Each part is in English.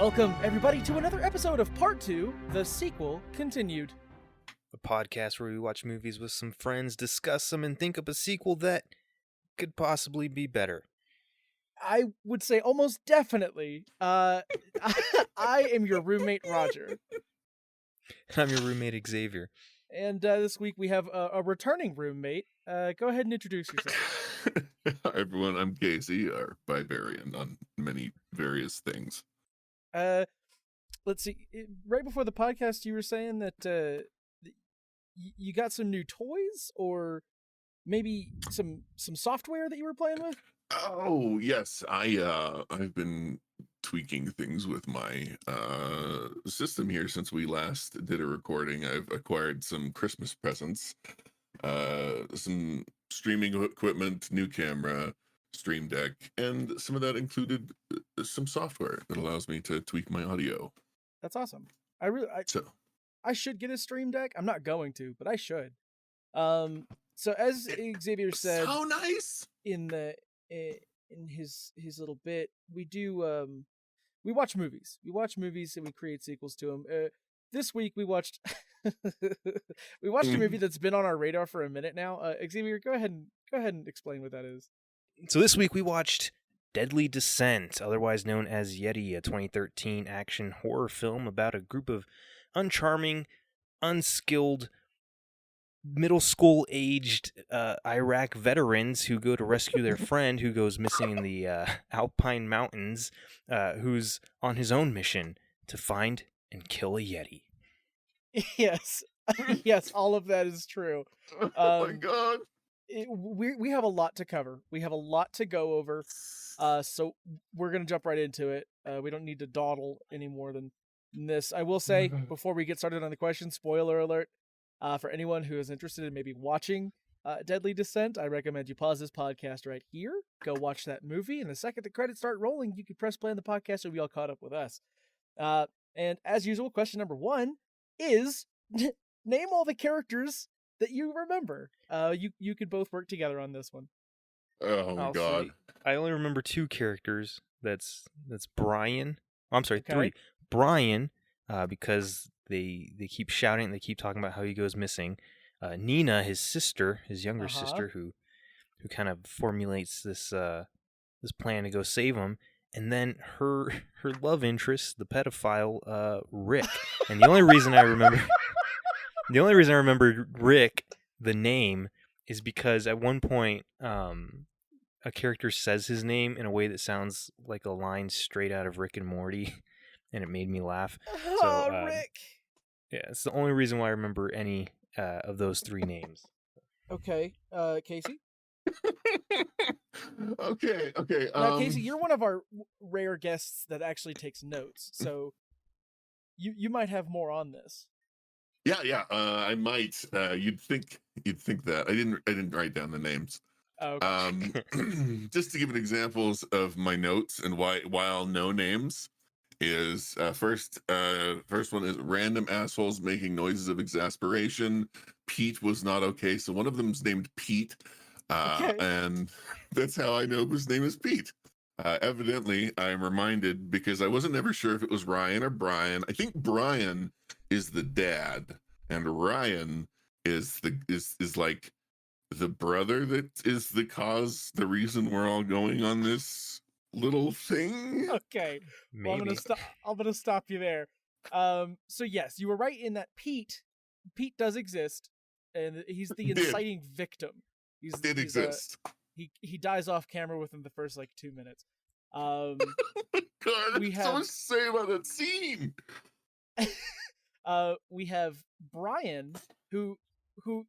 Welcome, everybody, to another episode of Part 2, The Sequel Continued. A podcast where we watch movies with some friends, discuss them, and think up a sequel that could possibly be better. I would say almost definitely. I am your roommate, Roger. I'm your roommate, Xavier. And this week we have a returning roommate. Go ahead and introduce yourself. Hi, everyone. I'm Casey, our Barbarian on many various things. Let's see. Right before the podcast, you were saying that you got some new toys, or maybe some software that you were playing with. Oh yes, I've been tweaking things with my system here since we last did a recording. I've acquired some Christmas presents, some streaming equipment, new camera, Stream Deck, and some of that included some software that allows me to tweak my audio. That's awesome. I should get a Stream Deck. I'm not going to, but I should. So as Xavier said, so nice in his little bit, we do we watch movies. We watch movies and we create sequels to them. This week we watched a movie that's been on our radar for a minute now. Xavier, go ahead and explain what that is. So this week we watched Deadly Descent, otherwise known as Yeti, a 2013 action horror film about a group of uncharming, unskilled, middle school-aged Iraq veterans who go to rescue their friend who goes missing in the Alpine Mountains, who's on his own mission to find and kill a Yeti. Yes. Yes, all of that is true. Oh my god. We have a lot to cover. We have a lot to go over. So we're going to jump right into it. We don't need to dawdle any more than this. I will say, before we get started on the question, spoiler alert, for anyone who is interested in maybe watching Deadly Descent, I recommend you pause this podcast right here, go watch that movie, and the second the credits start rolling, you can press play on the podcast and be all caught up with us. And as usual, question number 1 is, name all the characters that you remember. You could both work together on this one. Oh my god. I only remember 2 characters. That's Brian. Oh, I'm sorry, Okay. 3. Brian, because they keep shouting, they keep talking about how he goes missing. Nina, his sister, his younger sister, who kind of formulates this plan to go save him, and then her love interest, the pedophile, Rick. And the only reason I remember Rick, the name, is because at one point a character says his name in a way that sounds like a line straight out of Rick and Morty, and it made me laugh. So, Rick! Yeah, it's the only reason why I remember any of those 3 names. Okay, Casey? Okay. Now, Casey, you're one of our rare guests that actually takes notes, so you might have more on this. Yeah. I might. You'd think that. I didn't write down the names. Okay. Just to give it examples of my notes and while no names is first one is random assholes making noises of exasperation. Pete was not okay, so one of them's named Pete, Okay. and that's how I know whose name is Pete. Evidently, I'm reminded because I wasn't ever sure if it was Ryan or Brian. I think Brian is the dad, and Ryan is like the brother that is the reason we're all going on this little thing. Okay. Well, Maybe. I'm gonna stop you there. So yes, you were right in that Pete does exist, and he's the inciting victim. He's exists. He dies off camera within the first 2 minutes. God, we so have- much to say about that scene. We have Brian, who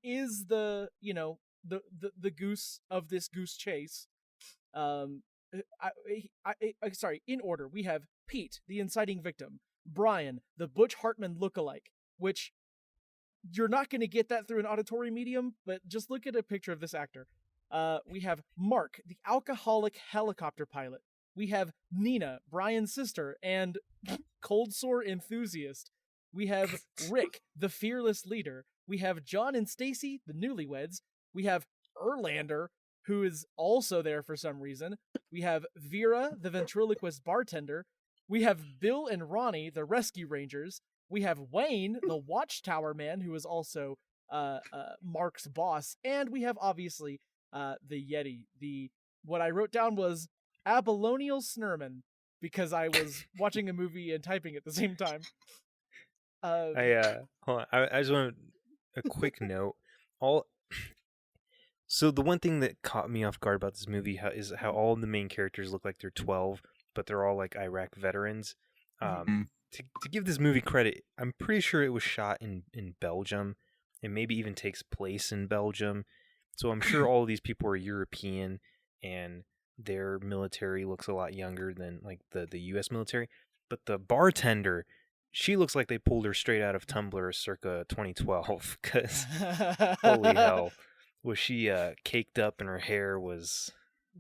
is the goose of this goose chase. Sorry, in order, we have Pete, the inciting victim, Brian, the Butch Hartman lookalike, which you're not going to get that through an auditory medium, but just look at a picture of this actor. We have Mark, the alcoholic helicopter pilot. We have Nina, Brian's sister, and cold sore enthusiast. We have Rick, the fearless leader. We have John and Stacy, the newlyweds. We have Erlander, who is also there for some reason. We have Vera, the ventriloquist bartender. We have Bill and Ronnie, the Rescue Rangers. We have Wayne, the Watchtower Man, who is also Mark's boss, and we have obviously the Yeti. What I wrote down was Abalonial Snurman because I was watching a movie and typing at the same time. Hold on. I just want a quick note. So the one thing that caught me off guard about this movie is how all of the main characters look like they're 12, but they're all like Iraq veterans. To give this movie credit, I'm pretty sure it was shot in Belgium, and maybe even takes place in Belgium. So I'm sure all of these people are European, and their military looks a lot younger than like the U.S. military. But the bartender, she looks like they pulled her straight out of Tumblr circa 2012. Because holy hell, was she caked up, and her hair was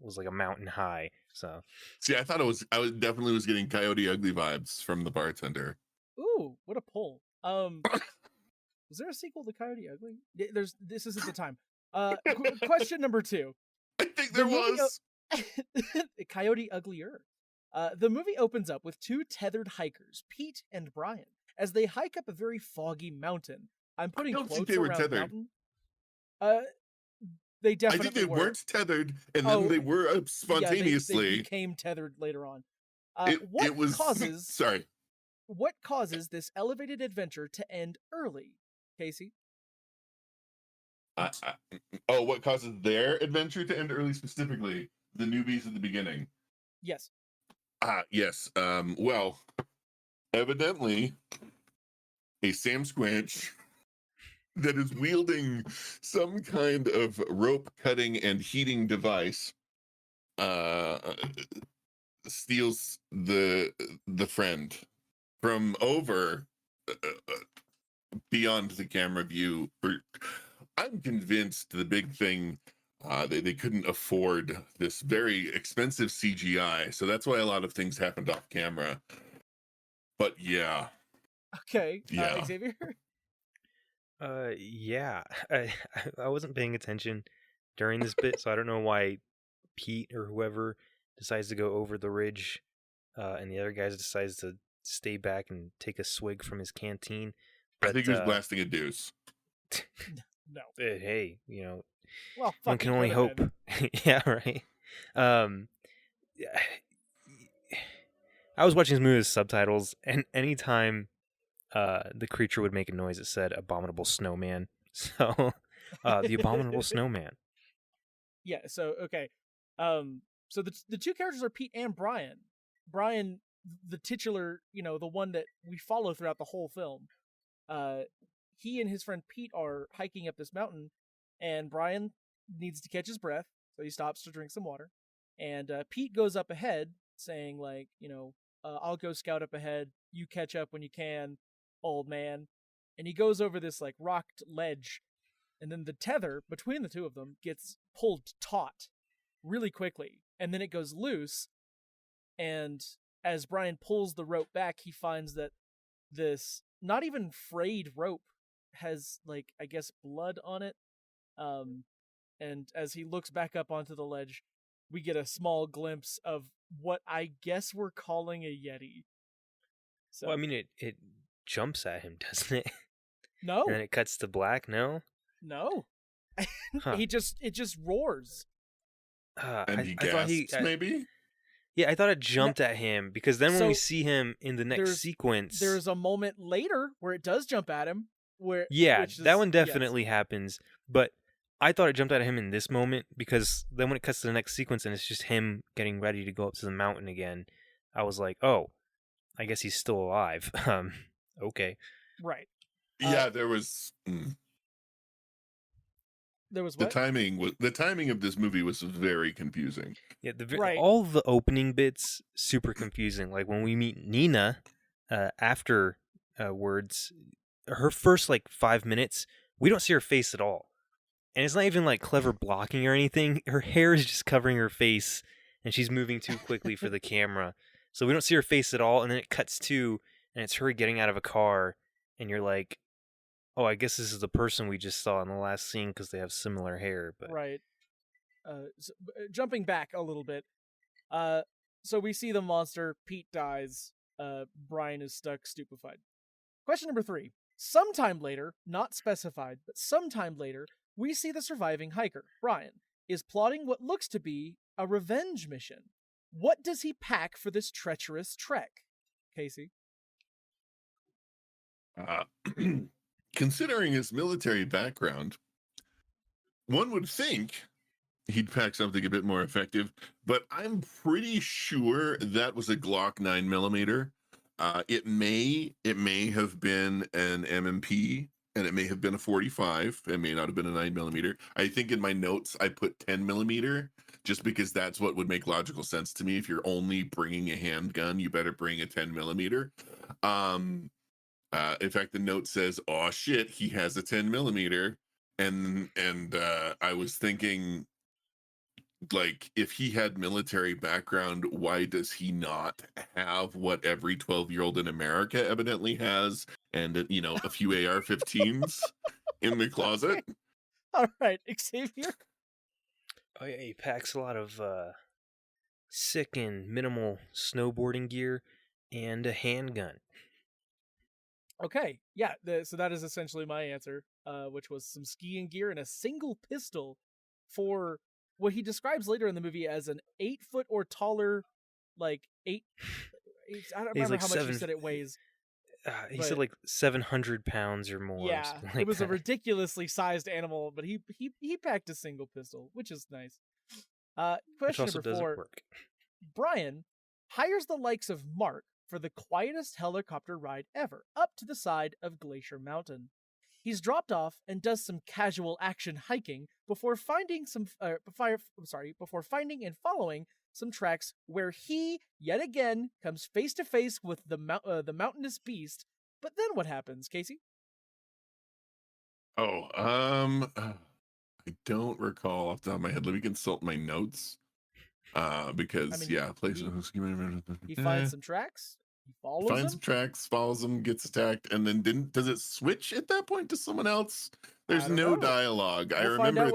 like a mountain high. So See, I definitely was getting Coyote Ugly vibes from the bartender. Ooh, what a pull. Was there a sequel to Coyote Ugly? This isn't the time. Question number 2. I think there was. Coyote Uglier. The movie opens up with 2 tethered hikers, Pete and Brian, as they hike up a very foggy mountain. I'm putting quotes they were around tethered. mountain. They definitely I think they were. weren't tethered, and then they were spontaneously. Yeah, they became tethered later on. It was causes? Sorry. What causes this elevated adventure to end early, Casey? What causes their adventure to end early specifically? The newbies at the beginning. Yes. Yes. Well, evidently, a Sam Squanch that is wielding some kind of rope cutting and heating device steals the friend from over beyond the camera view. I'm convinced the big thing, they couldn't afford this very expensive CGI, so that's why a lot of things happened off camera. But yeah. Okay. Yeah. Xavier? Yeah. I wasn't paying attention during this bit, so I don't know why Pete or whoever decides to go over the ridge, and the other guy decides to stay back and take a swig from his canteen. But, I think he was blasting a deuce. No. Hey, Well, one can only hope. Yeah, right. I was watching this movie with subtitles, and anytime the creature would make a noise, it said "abominable snowman." So, the abominable snowman. Yeah. So okay. So the 2 characters are Pete and Brian. Brian, the titular, the one that we follow throughout the whole film. He and his friend Pete are hiking up this mountain, and Brian needs to catch his breath, so he stops to drink some water. And Pete goes up ahead, saying like, I'll go scout up ahead. You catch up when you can, old man. And he goes over this like rocked ledge, and then the tether between the 2 of them gets pulled taut really quickly, and then it goes loose. And as Brian pulls the rope back, he finds that this not even frayed rope has like, I guess, blood on it. And as he looks back up onto the ledge, we get a small glimpse of what I guess we're calling a Yeti. So, Well, I mean, it jumps at him, doesn't it? No. And then it cuts to black. No. No. Huh. It just roars. And he I thought gasps, maybe? Yeah, I thought it jumped at him, because then when we So, see him in the next sequence, there's a moment later where it does jump at him. That one definitely happens. But I thought it jumped at him in this moment, because then when it cuts to the next sequence and it's just him getting ready to go up to the mountain again, I was like, oh, I guess he's still alive. Okay. Right. Yeah, there was. There was the what? The timing of this movie was very confusing. Yeah, Right. all the opening bits super confusing. Like when we meet Nina, afterwards, her first like 5 minutes, we don't see her face at all, and it's not even like clever blocking or anything. Her hair is just covering her face, and she's moving too quickly for the camera, so we don't see her face at all. And then it cuts to, and it's her getting out of a car, and you're like, oh, I guess this is the person we just saw in the last scene because they have similar hair. But right. Jumping back a little bit, So we see the monster. Pete dies. Brian is stuck, stupefied. Question number 3. Sometime later, not specified, but sometime later, we see the surviving hiker, Brian, is plotting what looks to be a revenge mission. What does he pack for this treacherous trek? Casey? Considering his military background, one would think he'd pack something a bit more effective, but I'm pretty sure that was a Glock 9mm. It may have been an MMP, and it may have been a 45. It may not have been a 9mm. I think in my notes I put 10mm, just because that's what would make logical sense to me. If you're only bringing a handgun, you better bring a 10mm. In fact, the note says, "Oh shit, he has a 10mm," and I was thinking, like, if he had military background, why does he not have what every 12-year-old in America evidently has, and a few AR-15s in the closet? All right, Xavier. Oh yeah, he packs a lot of sick and minimal snowboarding gear and a handgun. Okay, yeah, so that is essentially my answer, which was some skiing gear and a single pistol for what he describes later in the movie as an 8-foot or taller, like I don't remember like how much he said it weighs. He said like 700 pounds or more. Yeah, like it was that. a ridiculously sized animal, but he packed a single pistol, which is nice. Question Which also number 4. doesn't work. Brian hires the likes of Mark for the quietest helicopter ride ever, up to the side of Glacier Mountain. He's dropped off and does some casual action hiking before finding before finding and following some tracks where he yet again comes face to face with the mountainous beast. But then what happens, Casey? I don't recall off the top of my head. Let me consult my notes. Because places. He finds some tracks. He follows Finds them. some tracks, follows them, gets attacked, and then does it switch at that point to someone else? There's no dialogue. I remember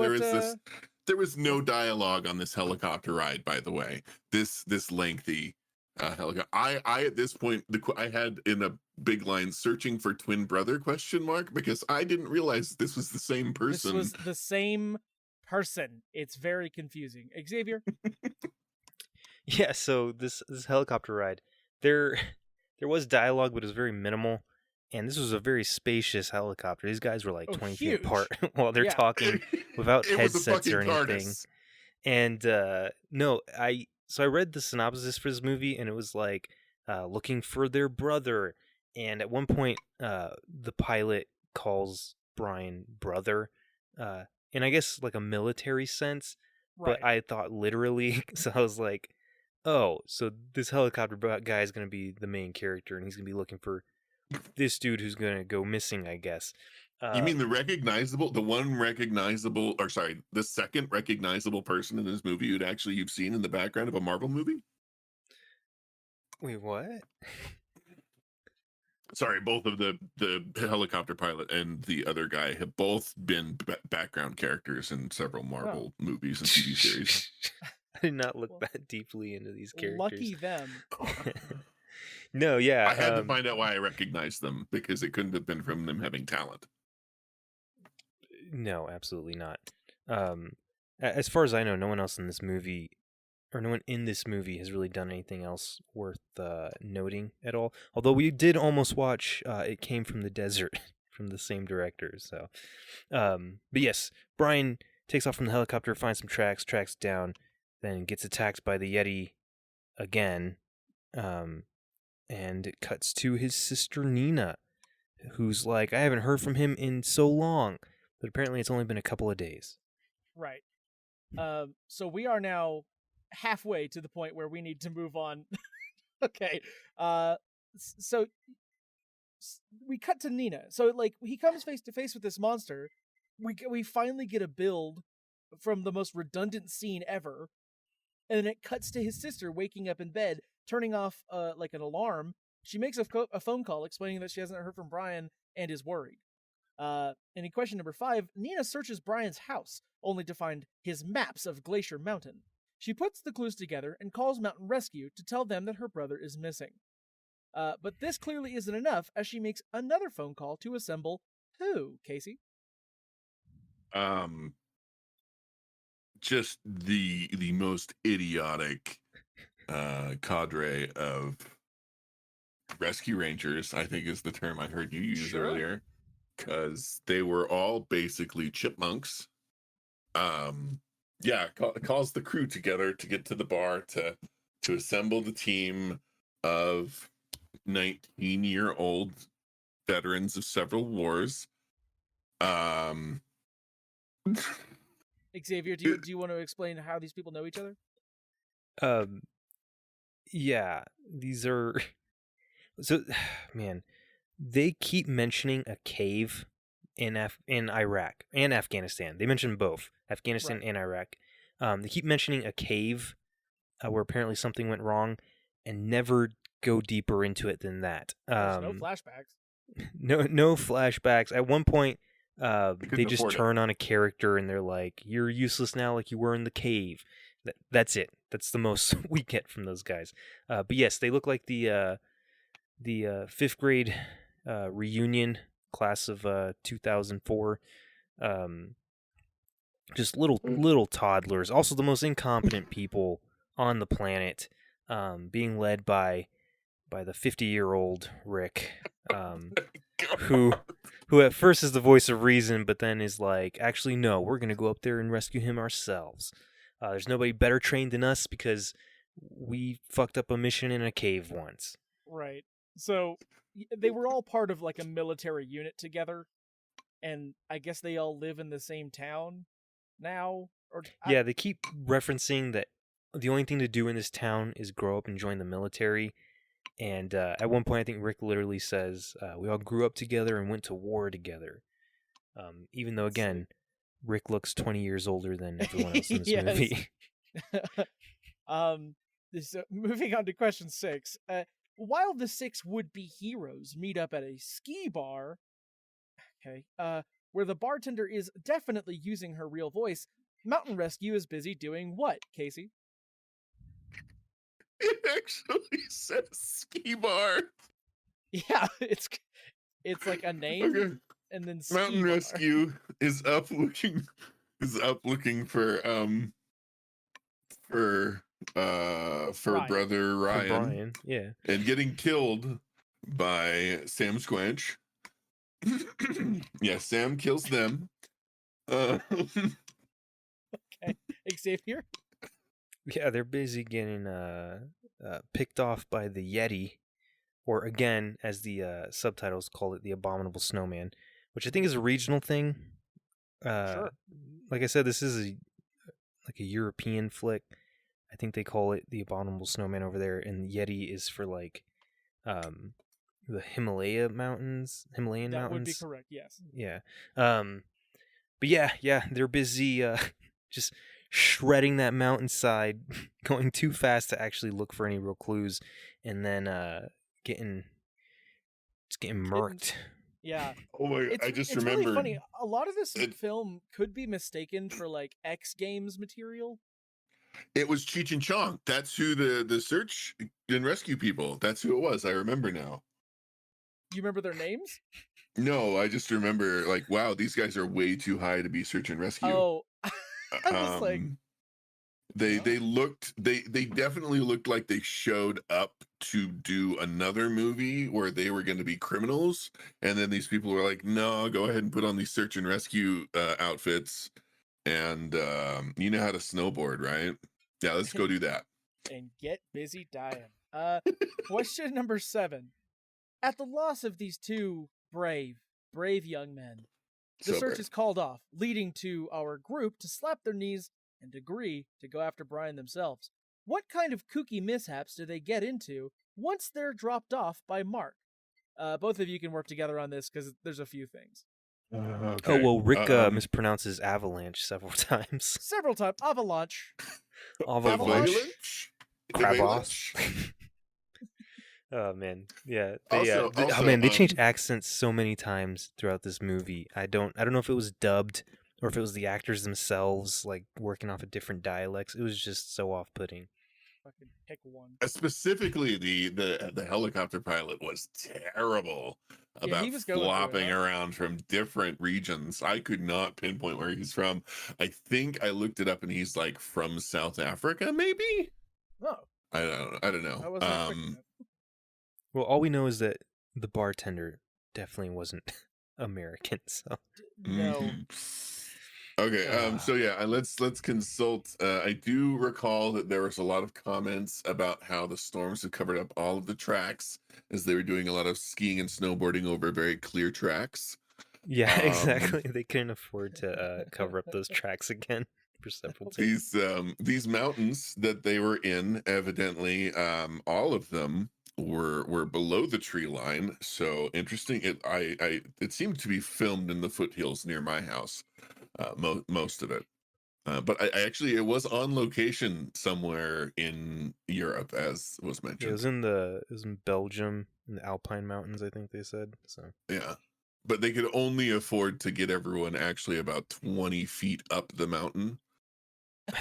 there was no dialogue on this helicopter ride, by the way. This lengthy helicopter. I at this point I had in a big line, searching for twin brother ? Because I didn't realize this was the same person. This was the same person. It's very confusing. Xavier? Yeah, so this helicopter ride, there was dialogue, but it was very minimal, and this was a very spacious helicopter. These guys were like 20 feet apart while they're talking without headsets or anything. TARDIS. And I read the synopsis for this movie, and it was like looking for their brother, and at one point the pilot calls Brian brother, in I guess like a military sense, but I thought literally, so I was like, oh, so this helicopter guy is going to be the main character, and he's going to be looking for this dude who's going to go missing, I guess. You mean the second recognizable person in this movie you've seen in the background of a Marvel movie? Wait, what? Sorry, both of the helicopter pilot and the other guy have both been background characters in several Marvel movies and TV series. I did not look that deeply into these characters. Lucky them. No, yeah. I had to find out why I recognized them, because it couldn't have been from them having talent. No, absolutely not. As far as I know, no one in this movie has really done anything else worth noting at all. Although we did almost watch It Came from the Desert from the same director. So, but yes, Brian takes off from the helicopter, finds some tracks down, then gets attacked by the Yeti again, and it cuts to his sister Nina, who's like, I haven't heard from him in so long, but apparently it's only been a couple of days. Right. So we are now halfway to the point where we need to move on. Okay. So we cut to Nina. So like he comes face to face with this monster. We finally get a build from the most redundant scene ever. And then it cuts to his sister waking up in bed, turning off like an alarm. She makes a phone call explaining that she hasn't heard from Brian and is worried. And in question number 5, Nina searches Brian's house, only to find his maps of Glacier Mountain. She puts the clues together and calls Mountain Rescue to tell them that her brother is missing. But this clearly isn't enough, as she makes another phone call to assemble who, Casey? Just the most idiotic cadre of rescue rangers, I think is the term I heard you use earlier, because they were all basically chipmunks. Calls the crew together to get to the bar to assemble the team of 19-year-old veterans of several wars. Xavier, do you want to explain how these people know each other? Yeah, these are so man, they keep mentioning a cave in Iraq and Afghanistan. They mention both Afghanistan and Iraq. They keep mentioning a cave where apparently something went wrong, and never go deeper into it than that. There's no flashbacks. No flashbacks. At one point, they just turn on a character and they're like, "You're useless now, like you were in the cave." That's it. That's the most we get from those guys. But yes, they look like the 5th grade reunion class of 2004. Just little toddlers. Also, the most incompetent people on the planet, being led by the 50-year-old Rick, who at first is the voice of reason, but then is like, actually, no, we're going to go up there and rescue him ourselves. There's nobody better trained than us because we fucked up a mission in a cave once. Right. So they were all part of like a military unit together, and I guess they all live in the same town now. Yeah, they keep referencing that the only thing to do in this town is grow up and join the military. And at one point, I think Rick literally says, we all grew up together and went to war together. Even though, again, Rick looks 20 years older than everyone else in this movie. Moving on to question 6. While the 6 would-be heroes meet up at a ski bar, where the bartender is definitely using her real voice, Mountain Rescue is busy doing what, Casey? It actually says ski bar. Yeah, it's like a name, okay. And then ski Mountain bar. Rescue is up looking for brother Ryan. For Brian, yeah, and getting killed by Sam Squanch. Yeah, Sam kills them. Okay, Xavier. Yeah, they're busy getting picked off by the Yeti, or again, as the subtitles call it, the Abominable Snowman, which I think is a regional thing. Sure. Like I said, this is a European flick. I think they call it the Abominable Snowman over there, and Yeti is for like the Himalayan mountains. That would be correct. Yes. Yeah. But yeah, they're busy just shredding that mountainside, going too fast to actually look for any real clues, and then getting murked. Yeah. Oh my! I just remembered. Really funny. A lot of this film could be mistaken for like X Games material. It was Cheech and Chong. That's who the search and rescue people. That's who it was. I remember now. You remember their names? No, I just remember like, wow, these guys are way too high to be search and rescue. Oh, I was like, they definitely looked like they showed up to do another movie where they were going to be criminals, and then these people were like, no, go ahead and put on these search and rescue outfits, and you know how to snowboard, right? Yeah, let's go do that and get busy dying. Question number 7. At the loss of these two brave young men, the search is called off, leading to our group to slap their knees and agree to go after Brian themselves. What kind of kooky mishaps do they get into once they're dropped off by Mark? Both of you can work together on this because there's a few things. Okay. Oh, well, Rick mispronounces avalanche several times. Avalanche. Avalanche? Krabos. Oh man, yeah. They changed accents so many times throughout this movie. I don't know if it was dubbed or if it was the actors themselves, like working off of different dialects. It was just so off-putting. Fucking pick one. Specifically, the helicopter pilot was terrible Yeah, about he was going through it, flopping huh? around from different regions. I could not pinpoint where he's from. I think I looked it up, and he's like from South Africa, maybe. Oh, I don't I know. wasn't expecting that. Well, all we know is that the bartender definitely wasn't American. So No. mhm. Okay, so yeah, let's consult. I do recall that there was a lot of comments about how the storms had covered up all of the tracks as they were doing a lot of skiing and snowboarding over very clear tracks. yeah, Um, exactly. They couldn't afford to cover up those tracks again for several days. these mountains that they were in, evidently, all of them were below the tree line. So interesting. It seemed to be filmed in the foothills near my house. Most of it. But I actually, it was on location somewhere in Europe, as was Yeah, mentioned. it was in Belgium in the Alpine Mountains, I think they said. So Yeah. But they could only afford to get everyone actually about 20 feet up the mountain.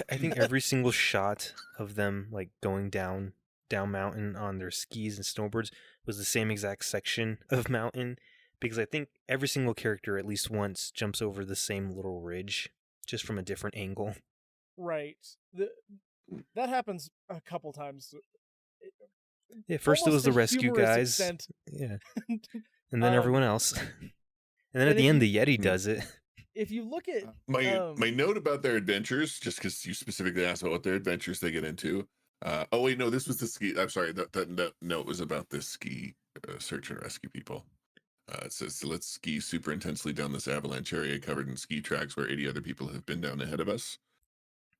I think every single shot of them like going down mountain on their skis and snowboards was the same exact section of mountain, because I think every single character at least once jumps over the same little ridge just from a different angle. Right. That happens a couple times. Yeah, first it was Almost the a rescue humorous guys. extent. Yeah. And then everyone else. And then and at the if end you the Yeti does it. if you look at My note about their adventures, just because you specifically asked about what their adventures they get into. Oh wait, no, this was the ski. I'm sorry, that note was about the ski search and rescue people. It says, so let's ski super intensely down this avalanche area covered in ski tracks where 80 other people have been down ahead of us.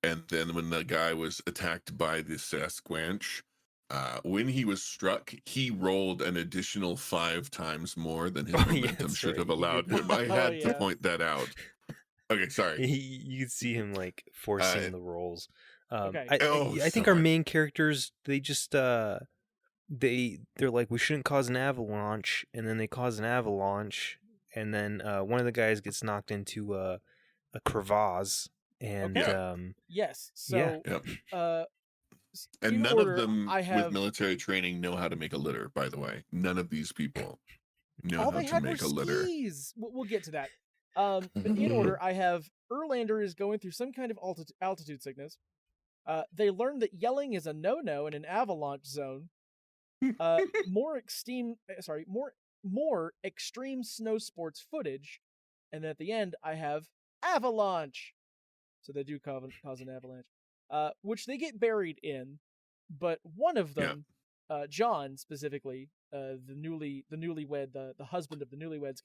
And then when the guy was attacked by the Sasquatch, when he was struck, he rolled an additional 5 times more than his Oh yeah, momentum that's should right. have He allowed did. him. I Oh, had to yeah. point that out. Okay, sorry. You could see him like forcing the rolls. Okay. I think so our much. main characters, they just they're like, we shouldn't cause an avalanche, and then they cause an avalanche, and then one of the guys gets knocked into a crevasse, and Okay. Yes. yeah. So Yep. in And none of order, them I with have military training know how to make a litter, by the way. None of these people know all how they to had were make a litter. skis. We'll get to that. But in order, I have Erlander is going through some kind of altitude sickness. They learned that yelling is a no-no in an avalanche zone. More extreme snow sports footage, and then at the end I have avalanche. So they do cause an avalanche, which they get buried in. But one of Yeah. them, John specifically, the newlywed, the husband of the newlyweds,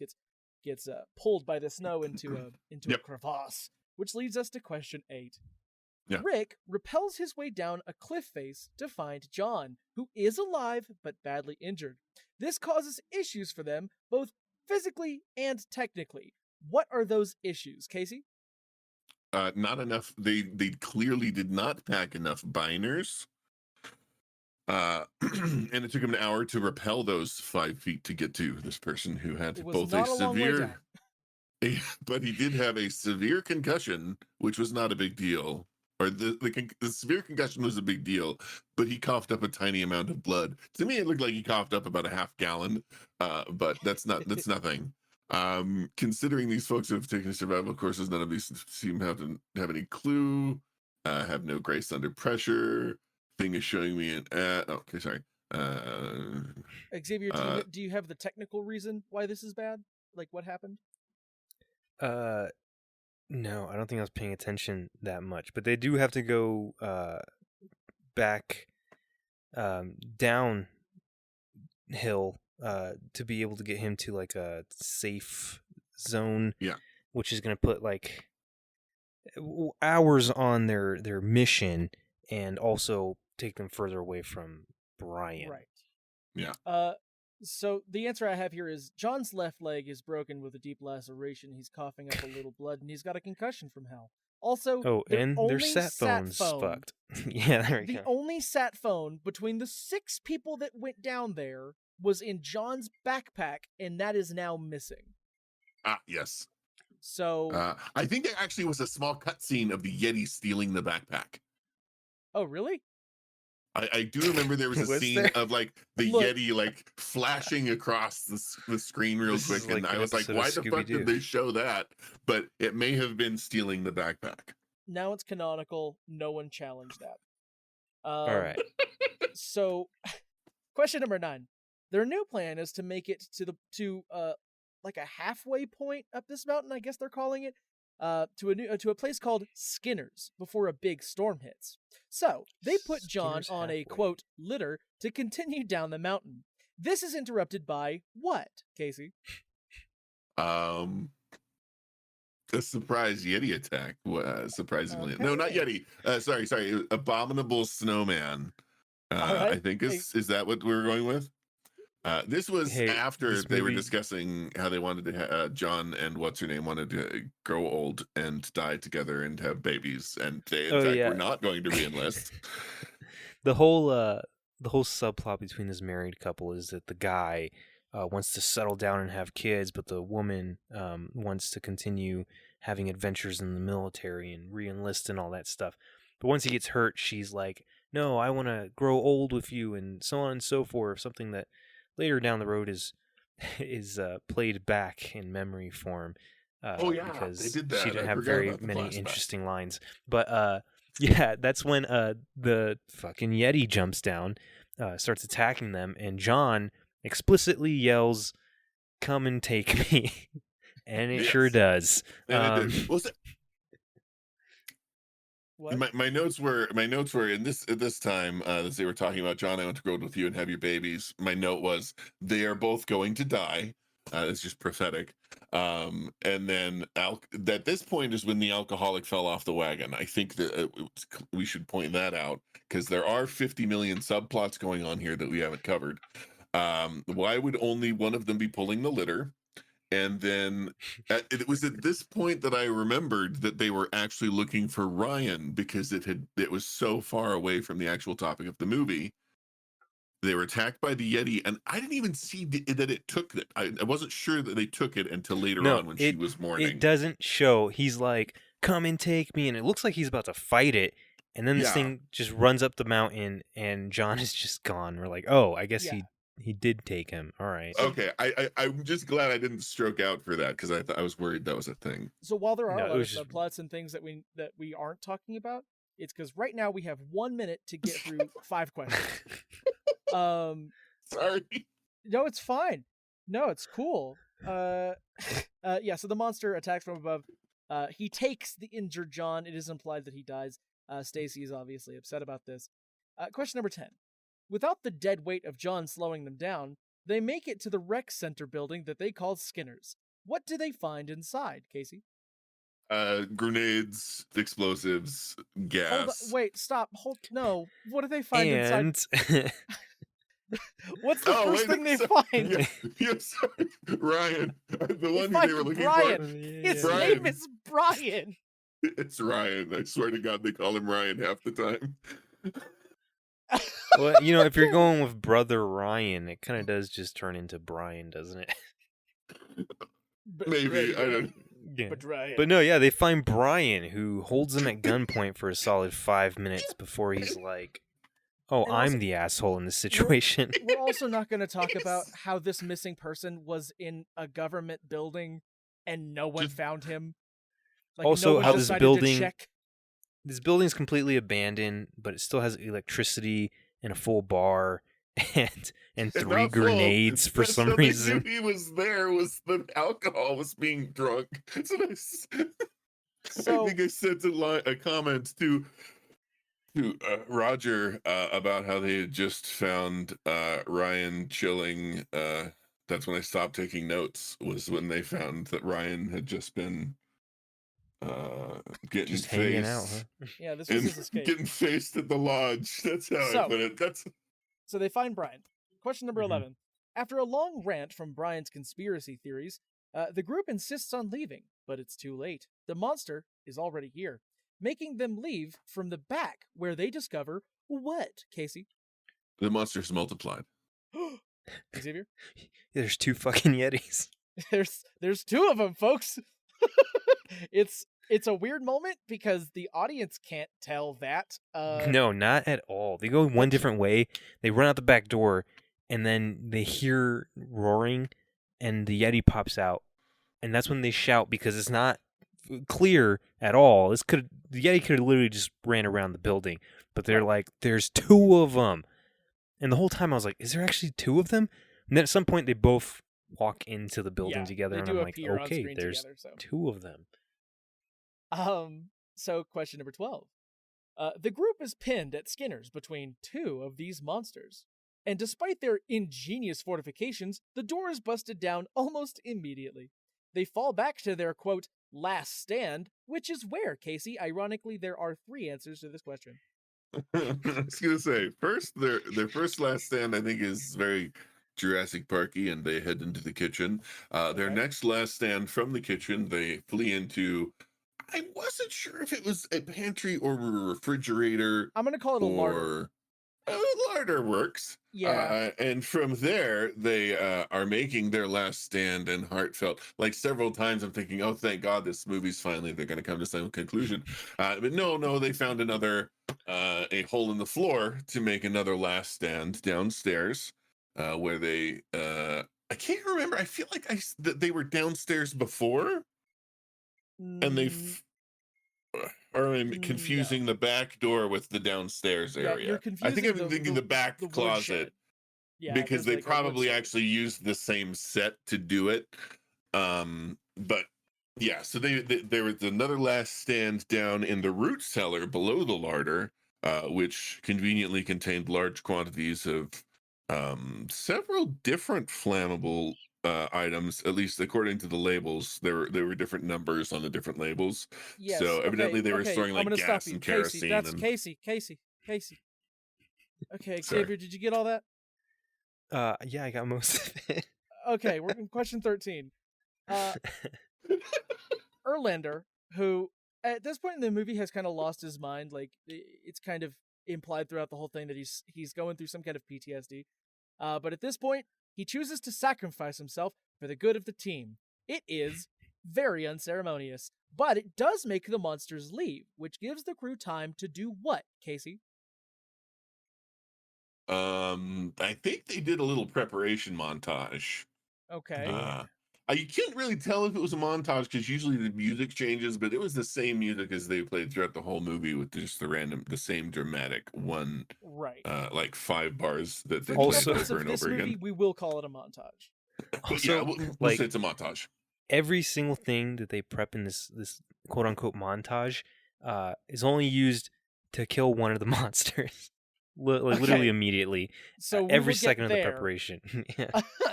gets pulled by the snow into a Yep. crevasse, which leads us to question 8. Yeah. Rick repels his way down a cliff face to find John, who is alive but badly injured. This causes issues for them, both physically and technically. What are those issues, Casey? Not enough. They clearly did not pack enough biners. And it took him an hour to rappel those 5 feet to get to this person who had It was both not a a long way down. severe, but he did have a severe concussion, which was not a big deal. Or the severe concussion was a big deal, but he coughed up a tiny amount of blood. To me, it looked like he coughed up about a half gallon, but that's nothing. Considering these folks have taken survival courses, none of these seem to have any clue. Have no grace under pressure. Thing is showing me an okay, sorry. Xavier, do you have the technical reason why this is bad? Like what happened? No, I don't think I was paying attention that much. But they do have to go back downhill to be able to get him to like a safe zone. Yeah. Which is going to put like hours on their mission, and also take them further away from Brian. Right. Yeah. So the answer I have here is John's left leg is broken with a deep laceration. He's coughing up a little blood, and he's got a concussion from hell. Also, and their sat phone's fucked. Yeah, there we go. The only sat phone between the 6 people that went down there was in John's backpack, and that is now missing. Ah, yes. So, I think there actually was a small cutscene of the Yeti stealing the backpack. oh really? I do remember there was a Was scene there? of like the Look- Yeti like flashing across the screen real This is quick, and like I an was like, episode of why the fuck did Scooby-Doo. they show that? But it may have been stealing the backpack. Now it's canonical. No one challenged that. All right. So, question number 9. Their new plan is to make it to like a halfway point up this mountain, I guess they're calling it, to a place called Skinner's before a big storm hits. So they put John Skinner's on a halfway. quote litter to continue down the mountain. This is interrupted by what, Casey? A surprise Yeti attack. Surprisingly, no, not Okay. Yeti. Sorry. Abominable snowman. All right. I think is that what we were going with? This was Hey, after this they were movie- discussing how they wanted to. John and what's her name wanted to grow old and die together and have babies, and they in fact were not going to re-enlist. The whole subplot between this married couple is that the guy wants to settle down and have kids, but the woman wants to continue having adventures in the military and re-enlist and all that stuff. But once he gets hurt, she's like, "No, I want to grow old with you," and so on and so forth. Something that later down the road is played back in memory form. Oh, yeah, because they did that. she didn't I have forgot very about the many flashback. interesting lines. But yeah, that's when the fucking Yeti jumps down, starts attacking them, and John explicitly yells, "Come and take me," and it sure Yes. does. And it did. What? My notes were in this time as they were talking about John, I want to grow old with you and have your babies. My note was they are both going to die. It's just prophetic. And then at this point is when the alcoholic fell off the wagon. I think that we should point that out because there are 50 million subplots going on here that we haven't covered. Why would only one of them be pulling the litter? And then it was at this point that I remembered that they were actually looking for Ryan because it was so far away from the actual topic of the movie. They were attacked by the Yeti, and I didn't even see that it took it. I wasn't sure that they took it until later on when she was mourning. It doesn't show. He's like, "Come and take me," and it looks like he's about to fight it. And then this thing just runs up the mountain, and John is just gone. We're like, "Oh, I guess he did take him. All right." Okay, I'm just glad I didn't stroke out for that because I was worried that was a thing. So while there are No, a it lot of was just- subplots and things that we aren't talking about, it's because right now we have 1 minute to get through 5 questions. Sorry. No, it's fine. No, it's cool. Yeah. So the monster attacks from above. He takes the injured John. It is implied that he dies. Stacy is obviously upset about this. Question number 10. Without the dead weight of John slowing them down, they make it to the rec center building that they call Skinner's. What do they find inside, Casey? Grenades, explosives, gas. Hold on, wait, stop. No. What do they find inside? And What's the first thing they find? Yeah, sorry. Ryan, the one who find they were looking Brian. His Brian. name is Brian. for. It's Ryan. I swear to God, they call him Ryan half the time. well, if you're going with Brother Ryan, it kind of does just turn into Brian, doesn't it? Maybe, I don't. Yeah. But Brian. But no, yeah, they find Brian, who holds them at gunpoint for a solid 5 minutes before he's like, "Oh, And I'm also- the asshole in this situation." We're also not going to talk about how this missing person was in a government building and no one Just- found him. Also, no one how this decided building- to check. This building's completely abandoned, but it still has electricity and a full bar and And 3 not full. grenades for That's some how they reason. knew he was there. Was the alcohol was being drunk? So So- I think I sent a comment to Roger about how they had just found Ryan chilling. That's when I stopped taking notes. Was when they found that Ryan had just been getting Just hanging faced out, huh? Yeah, this was and his escape. getting faced at the lodge. That's how I So- put it. So they find Brian. Question number Mhm. 11. After a long rant from Brian's conspiracy theories, the group insists on leaving, but it's too late. The monster is already here, making them leave from the back where they discover what, Casey? The monsters multiplied. Xavier? There's 2 fucking Yetis. There's 2 of them, folks. It's a weird moment because the audience can't tell that. No, not at all. They go one different way. They run out the back door, and then they hear roaring, and the Yeti pops out, and that's when they shout because it's not clear at all. The Yeti could have literally just ran around the building, but they're like, "There's two of them," and the whole time I was like, "Is there actually two of them?" And then at some point they both walk into the building Yeah, together, they and do I'm like, appear on "Okay, screen there's together, so. two of them." So question number 12. The group is pinned at Skinner's between two of these monsters. And despite their ingenious fortifications, the door is busted down almost immediately. They fall back to their, quote, last stand, which is where, Casey? Ironically, there are 3 answers to this question. I was gonna say first, their first last stand I think is very Jurassic Parky, and they head into the kitchen. Their Okay. next last stand from the kitchen, they flee into. I wasn't sure if it was a pantry or a refrigerator I'm going to call it a larder. or larder works. Yeah. And from there, they are making their last stand and heartfelt. Like several times, I'm thinking, "Oh, thank God, this movie's finally they're going to come to some conclusion." But no, they found another a hole in the floor to make another last stand downstairs, where they I can't remember. I feel like that they were downstairs before, and they Mm, or I'm no. confusing the back door with the downstairs Yeah, you're area. I think confusing I'm thinking the back the wood closet shed. Yeah, because there's they like a wood probably stove. actually used the same set to do it. But yeah, so there was another last stand down in the root cellar below the larder, which conveniently contained large quantities of several different flammable items, at least according to the labels. There were different numbers on the different labels. So Yes. evidently they were Okay. storing I'm like gonna stop gas you, and Casey. kerosene That's and Casey. Okay, sorry. Xavier, did you get all that? Yeah, I got most of it. Okay, we're in question 13. Uh, Erlander, who at this point in the movie has kind of lost his mind. Like it's kind of implied throughout the whole thing that he's going through some kind of PTSD. But at this point, he chooses to sacrifice himself for the good of the team. It is very unceremonious, but it does make the monsters leave, which gives the crew time to do what, Casey? I think they did a little preparation montage. Okay. Yeah. Uh, you can't really tell if it was a montage because usually the music changes, but it was the same music as they played throughout the whole movie with just the same dramatic one, Right. like 5 bars that For they the played Also- purpose over of and this over again. movie, we will call it a montage. But yeah, Also, we'll say it's a montage. every single thing that they prep in this quote unquote montage is only used to kill one of the monsters. Like literally Okay. immediately. So we Every will get second of the there. preparation. Yeah.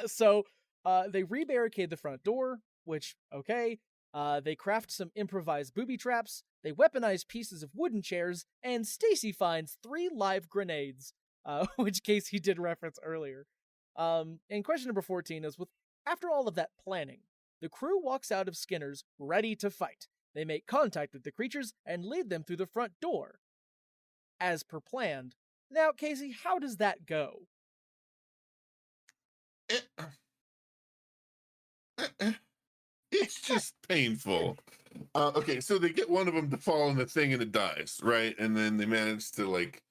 So they rebarricade the front door, which okay. They craft some improvised booby traps. They weaponize pieces of wooden chairs, and Stacy finds 3 live grenades, which Casey did reference earlier. And question number 14 is: with after all of that planning, the crew walks out of Skinner's ready to fight. They make contact with the creatures and lead them through the front door, as per planned. Now, Casey, how does that go? Eh, It's just painful. Okay, so they get one of them to fall in the thing and it dies, right? And then they manage to like.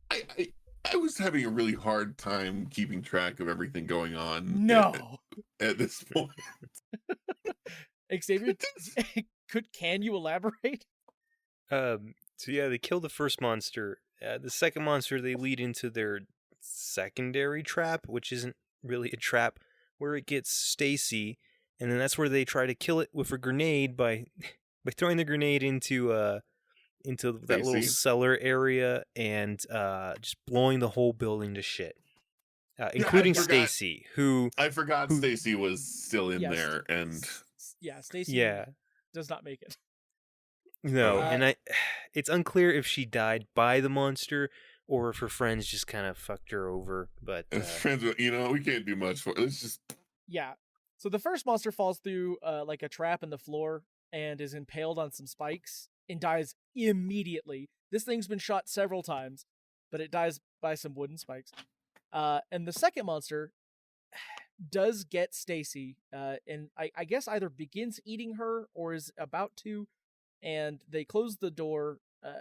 I, I I was having a really hard time keeping track of everything going on No. at this point. Xavier, can you elaborate? So yeah, they kill the first monster. The second monster, they lead into their secondary trap, which isn't really a trap, where it gets Stacy, and then that's where they try to kill it with a grenade by by throwing the grenade into that little Stacy. cellar area and just blowing the whole building to shit, Yeah, including Stacy, who I forgot Stacy was still in Yes. there, and Yeah, Stacy yeah. does not make it. No, Oh. and it's unclear if she died by the monster or if her friends just kind of fucked her over. But as friends, we can't do much for it. Let's just. Yeah. So the first monster falls through like a trap in the floor and is impaled on some spikes and dies immediately. This thing's been shot several times, but it dies by some wooden spikes. And the second monster, does get Stacy, and I guess either begins eating her or is about to, and they close the door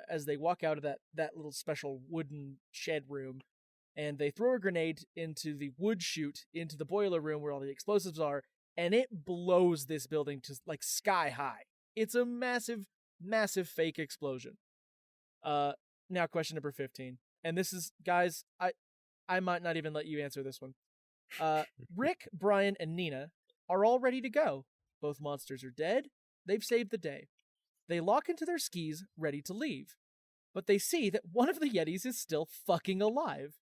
as they walk out of that little special wooden shed room, and they throw a grenade into the wood chute into the boiler room where all the explosives are, and it blows this building to like sky high. It's a massive, massive fake explosion. Now question number 15, and this is, guys, I might not even let you answer this one. Rick, Brian, and Nina are all ready to go. Both monsters are dead. They've saved the day. They lock into their skis, ready to leave. But they see that one of the Yetis is still fucking alive.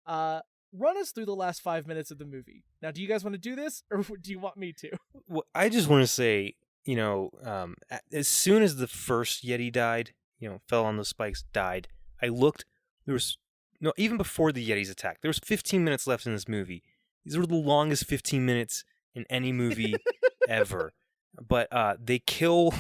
Run us through the last 5 minutes of the movie. Now, do you guys want to do this, or do you want me to? Well, I just want to say, as soon as the first Yeti died, fell on those spikes, died, I looked, even before the Yeti's attack, there was 15 minutes left in this movie. These were the longest 15 minutes in any movie ever. But they kill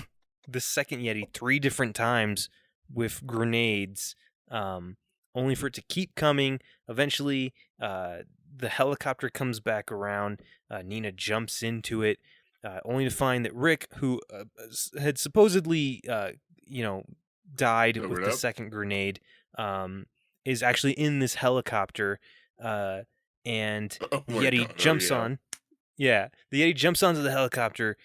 the second Yeti 3 different times with grenades, only for it to keep coming. Eventually, the helicopter comes back around. Nina jumps into it, only to find that Rick, who had supposedly, died with the second grenade, is actually in this helicopter, and the Yeti jumps on. Yeah, the Yeti jumps onto the helicopter,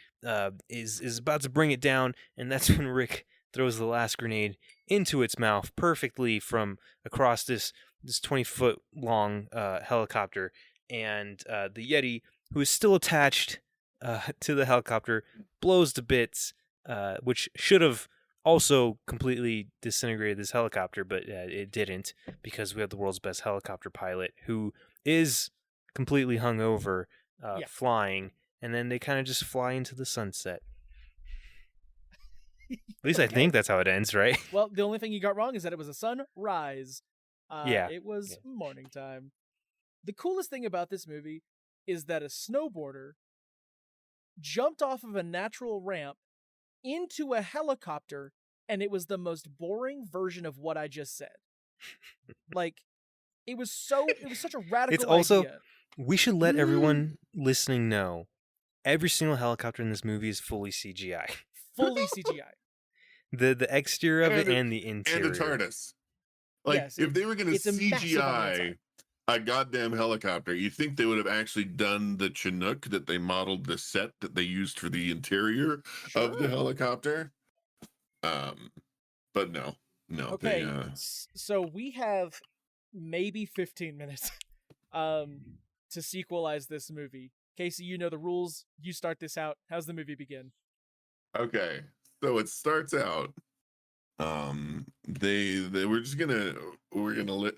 is about to bring it down, and that's when Rick throws the last grenade into its mouth perfectly from across this 20-foot long helicopter, and the Yeti, who is still attached to the helicopter, blows to bits, which should have also completely disintegrated this helicopter, but it didn't, because we have the world's best helicopter pilot who is completely hungover, flying, and then they kind of just fly into the sunset. At least I think that's how it ends, right? Well, the only thing you got wrong is that it was a sunrise. It was Yeah. morning time. The coolest thing about this movie is that a snowboarder jumped off of a natural ramp into a helicopter, and it was the most boring version of what I just said. Like, it was such a radical It's also, idea. we should let everyone listening know, every single helicopter in this movie is fully CGI. Fully CGI. The exterior of it and the interior. And a TARDIS. Like, Yes, if they were going to it's a massive on the CGI inside. a goddamn helicopter, you think they would have actually done the Chinook that they modeled the set that they used for the interior of the helicopter? But no. Okay, so we have maybe 15 minutes to sequelize this movie. Casey, you know the rules. You start this out. How's the movie begin? Okay, so it starts out. We're gonna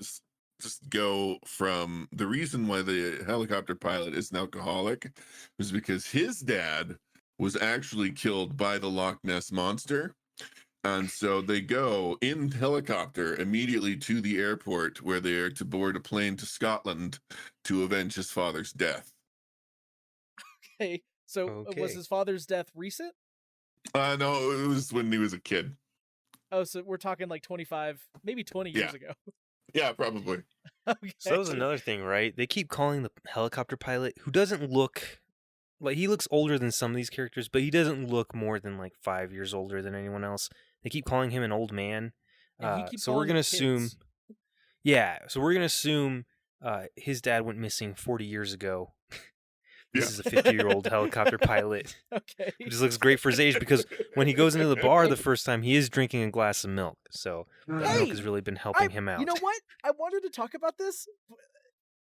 just go from the reason why the helicopter pilot is an alcoholic was because his dad was actually killed by the Loch Ness monster. And so they go in helicopter immediately to the airport where they are to board a plane to Scotland to avenge his father's death. Okay, so was Okay. his father's death recent? No, it was when he was a kid. Oh, so we're talking like 25, maybe 20 years ago. Yeah, probably. Okay. So that was another thing, right? They keep calling the helicopter pilot, who doesn't look like, he looks older than some of these characters, but he doesn't look more than like 5 years older than anyone else. They keep calling him an old man. And he keeps So we're calling gonna the assume, kids. so we're gonna assume his dad went missing 40 years ago. This is a 50-year-old helicopter pilot. Okay. Who just looks great for his age, because when he goes into the bar the first time, he is drinking a glass of milk. So that milk has really been helping him out. You know what? I wanted to talk about this.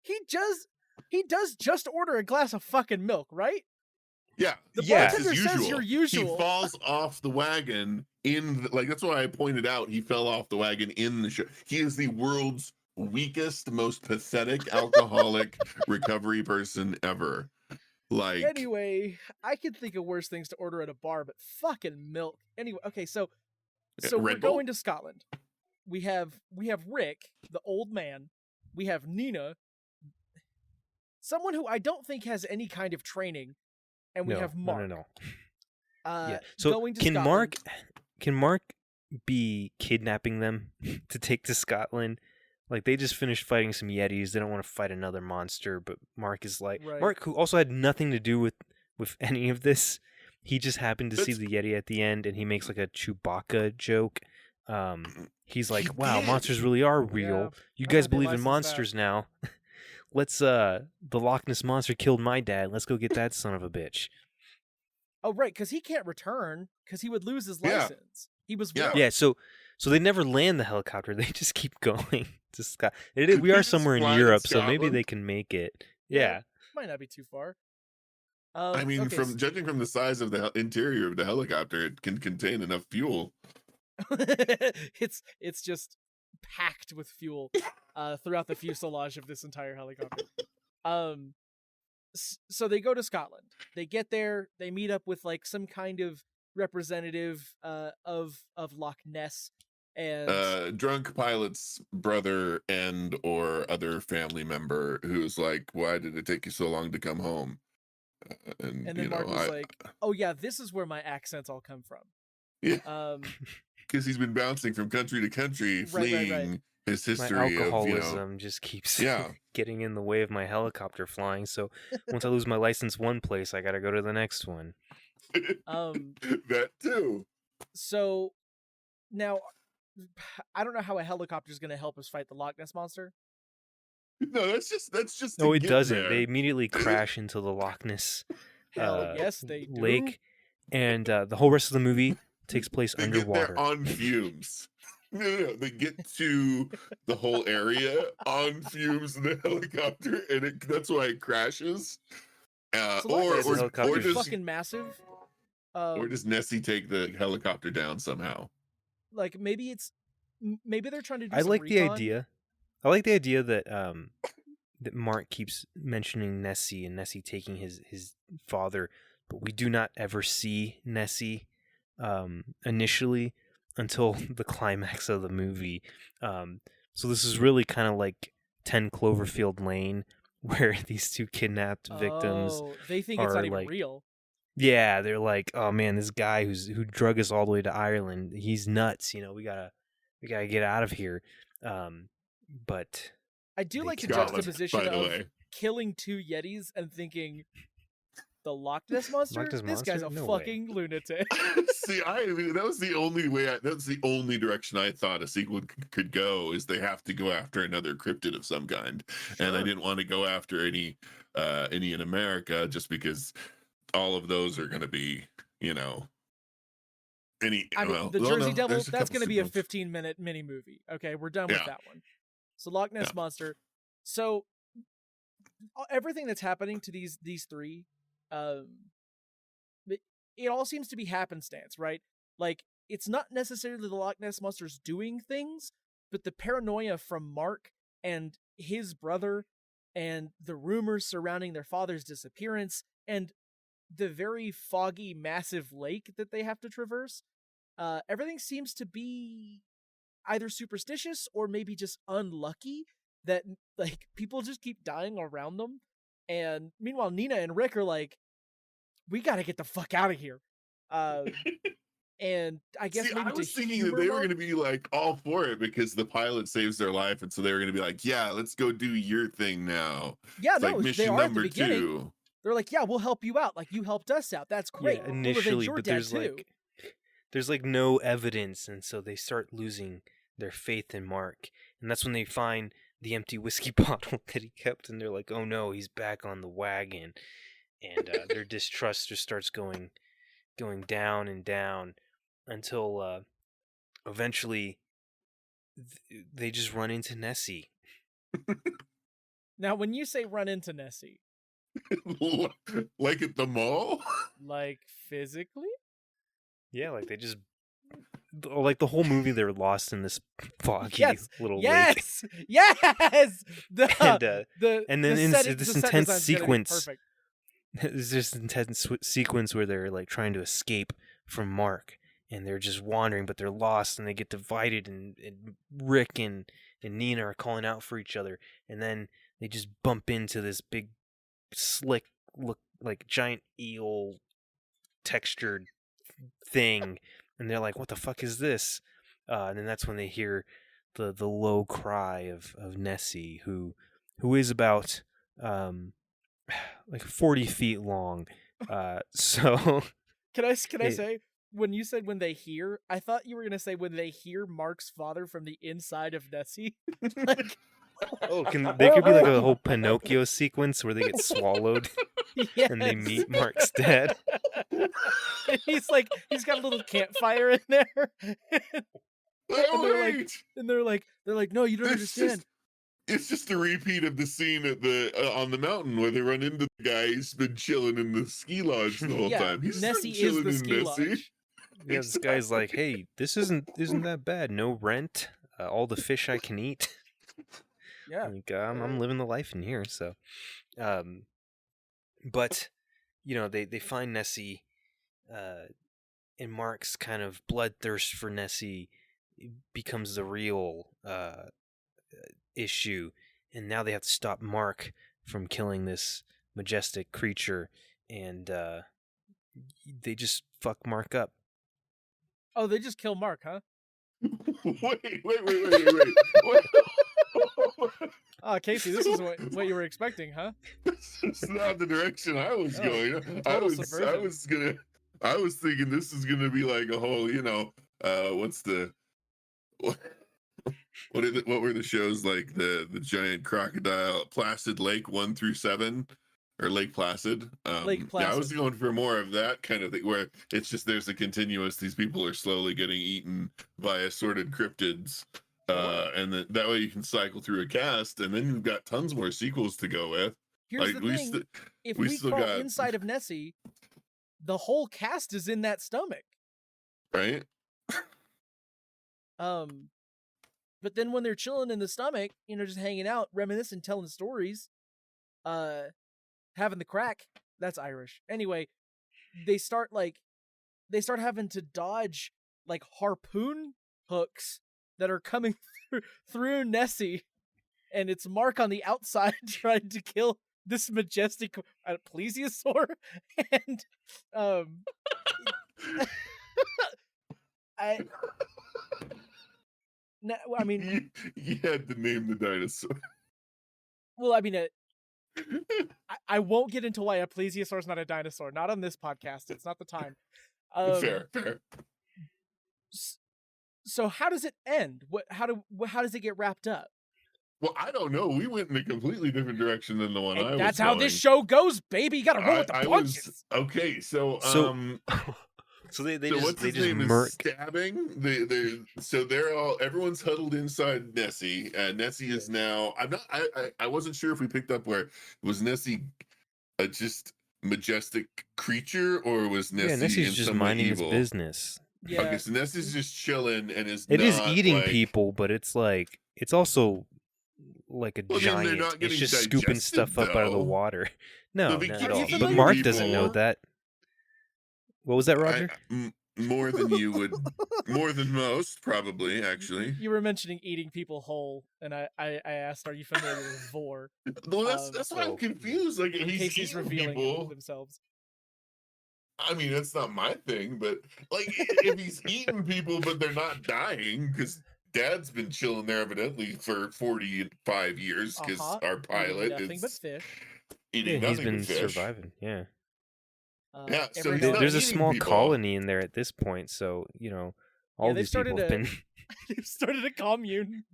He does just order a glass of fucking milk, right? Yeah, The Yeah. bartender says your usual. He falls off the wagon that's why I pointed out he fell off the wagon in the show. He is the world's weakest, most pathetic alcoholic recovery person ever. Like, Anyway, I could think of worse things to order at a bar, but fucking milk. Anyway, okay, so we're Red Bull? going to Scotland. We have Rick, the old man. We have Nina, someone who I don't think has any kind of training, and we have Mark. No. Yeah. So going to can Scotland. Mark be kidnapping them to take to Scotland, Like, they just finished fighting some Yetis. They don't want to fight another monster, but Mark is like... Right. Mark, who also had nothing to do with any of this, he just happened to see That's- the Yeti at the end, and he makes, like, a Chewbacca joke. He's like, He wow, did. monsters really are real. Yeah, You I guys hope they believe in license monsters now. Let's, the Loch Ness Monster killed my dad. Let's go get that son of a bitch. Oh, right, because he can't return because he would lose his Yeah. license. He was Yeah. warned. Yeah, so they never land the helicopter. They just keep going to Scotland. We Could are they just somewhere in fly to Europe, so maybe Scotland? they can make it. Yeah. Yeah. Might not be too far. I mean, okay, from judging from the size of the interior of the helicopter, it can contain enough fuel. it's just packed with fuel throughout the fuselage of this entire helicopter. So they go to Scotland. They get there. They meet up with like some kind of representative of Loch Ness, and Drunk pilot's brother and or other family member who's like, "Why did it take you so long to come home?" And then you know, Mark was like, "Oh yeah, this is where my accents all come from." yeah, because he's been bouncing from country to country, Right. fleeing his My history of alcoholism just keeps yeah. getting in the way of my helicopter flying. So once I lose my license one place, I got to go to the next one. That too. So now I don't know how a helicopter is going to help us fight the Loch Ness monster. No, that's just. No, to it get doesn't. there. They immediately crash into the Loch Ness Hell yes, they do. lake, and the whole rest of the movie takes place They underwater. get there on fumes. No, they get to the whole area on fumes in the helicopter, and that's why it crashes. So Loch Ness is helicopter just fucking massive. or does Nessie take the helicopter down somehow? Like maybe they're trying to do. I some like the recon. idea. I like the idea that that Mark keeps mentioning Nessie and Nessie taking his father, but we do not ever see Nessie initially until the climax of the movie. So this is really kind of like 10 Cloverfield Lane, where these two kidnapped victims they think it's are not even like- real. Yeah, they're like, oh man, this guy who drug us all the way to Ireland, he's nuts. You know, we gotta get out of here. But I do they like the Scotland, juxtaposition by the of way. killing two Yetis and thinking the Loch Ness monster. Loch Ness This guy's a monster? No way. fucking lunatic. See, that was the only way. That's the only direction I thought a sequel could go. Is they have to go after another cryptid of some kind, and I Sure. didn't want to go after any in America just because all of those are going to be, any. I mean, well, the well, Jersey no, Devil. there's That's couple going to be a sequels. 15-minute mini movie. Okay, we're done with Yeah. that one. So Loch Ness Yeah. monster. So everything that's happening to these three, it all seems to be happenstance, right? Like it's not necessarily the Loch Ness monster's doing things, but the paranoia from Mark and his brother, and the rumors surrounding their father's disappearance, and the very foggy, massive lake that they have to traverse. Everything seems to be either superstitious or maybe just unlucky that like people just keep dying around them. And meanwhile, Nina and Rick are like, we got to get the fuck out of here. And I guess See, maybe I was to thinking that humor they were Mark- going to be like all for it because the pilot saves their life, and so they were going to be like, "Yeah, let's go do your thing now." Yeah, It's no, like they mission are at the number beginning. 2. They're like, yeah, we'll help you out. Like you helped us out. That's great. yeah, We'll avenge initially, your but dad there's too. there's like no evidence, and so they start losing their faith in Mark, and that's when they find the empty whiskey bottle that he kept, and they're like, oh no, he's back on the wagon, and their distrust just starts going down and down until eventually they just run into Nessie. Now, when you say run into Nessie, Like at the mall? like physically? Yeah, like they just like the whole movie they're lost in this foggy Yes, little lake. yes, yes. And then in this intense sequence, Perfect. there's this intense sequence where they're like trying to escape from Mark, and they're just wandering, but they're lost, and they get divided, and Rick and Nina are calling out for each other, and then they just bump into this big, slick, look like giant eel textured thing, and they're like, "What the fuck is this?" And then that's when they hear the low cry of Nessie, who is about like 40 feet long. So Can I it- say, when you said when they hear, I thought you were gonna say when they hear Mark's father from the inside of Nessie. Like, there could be like a whole Pinocchio sequence where they get swallowed yes. and they meet Mark's dad. And he's got a little campfire in there. And they're like, no, you don't understand. It's just a repeat of the scene at the on the mountain where they run into the guy who's been chilling in the ski lodge the whole time. He's Nessie been chilling is the in ski Nessie. lodge. Yeah, this guy's like, hey, this isn't that bad. No rent, all the fish I can eat. Yeah, Like, I'm living the life in here. So, but they find Nessie, and Mark's kind of bloodthirst for Nessie becomes the real issue, and now they have to stop Mark from killing this majestic creature, and they just fuck Mark up. Oh, they just kill Mark, huh? Wait. Casey, this is what you were expecting, huh? It's not the direction I was going. Subversion. I was thinking this is gonna be like a whole, what were the shows like the giant crocodile, Placid Lake 1 through 7, or Lake Placid? Lake Placid. Yeah, I was going for more of that kind of thing where it's just there's a continuous. These people are slowly getting eaten by assorted cryptids. And that way you can cycle through a cast, and then you've got tons more sequels to go with. Here's the thing: if we still crawl got inside of Nessie, the whole cast is in that stomach. right. But then when they're chilling in the stomach, just hanging out, reminiscing, telling stories, having the crack. That's Irish. Anyway, they start having to dodge like harpoon hooks that are coming through Nessie, and it's Mark on the outside trying to kill this majestic plesiosaur, and I mean, you had to name the dinosaur. Well, I mean, I won't get into why a plesiosaur is not a dinosaur. Not on this podcast. It's not the time. Fair. So how does it end? How does it get wrapped up? Well, I don't know. We went in a completely different direction than the one I was. That's how this show goes, baby. You gotta roll with the punches. Okay, so So they what's just his name murk. is stabbing. Everyone's huddled inside Nessie. Nessie is now. I wasn't sure if we picked up where was Nessie just majestic creature, or was Nessie? Yeah, Nessie's just minding evil? its business. Yeah. Okay, so Nessie's just chilling and is. It is eating people, but it's also like a giant. It's just scooping stuff up out of the water. No, not at all. But Mark doesn't know that. What was that, Roger? More than you would, more than most, probably. Actually, you were mentioning eating people whole, and I asked, "Are you familiar with vor?" Well, that's why I'm confused. Like he's revealing people themselves. I mean, that's not my thing, but like if he's eating people, but they're not dying, because Dad's been chilling there evidently for 45 years, because our pilot nothing but fish. Eating nothing he's been but fish. surviving. Yeah. Yeah, so there's a small colony in there at this point, so all these people have been. They've started a commune,